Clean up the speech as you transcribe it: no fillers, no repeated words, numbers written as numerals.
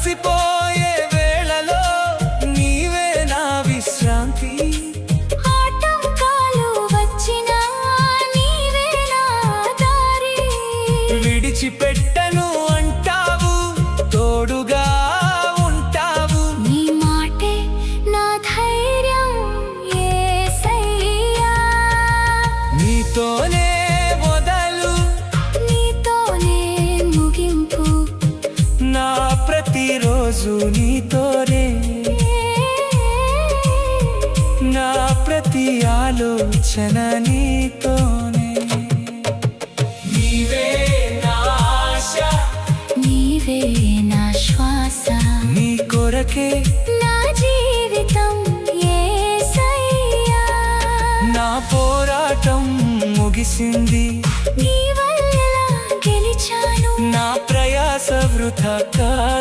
అలసిపోయే వేళలో నీవే నా విశ్రాంతి. ఆటంకాలు వచ్చినా నీవే నా దారి. విడిచిపెట్టను అంటావు, తోడుగా ఉంటావు. నీ మాటే నా ధైర్యం యేసయ్యా. నీతోనే మొదలు, నీతోనే ముగింపు. నా ప్రతిరోజు నీతోనే, నా ప్రతి ఆలోచన నీతోనే. నీవే నా ఆశ, నీవే నా శ్వాస. నీ కొరకే నా జీవితం యేసయ్యా. నా పోరాటం ముగిసింది, నీ వల్ల గెలిచాను. నా ప్రయాస వృథా కాదు.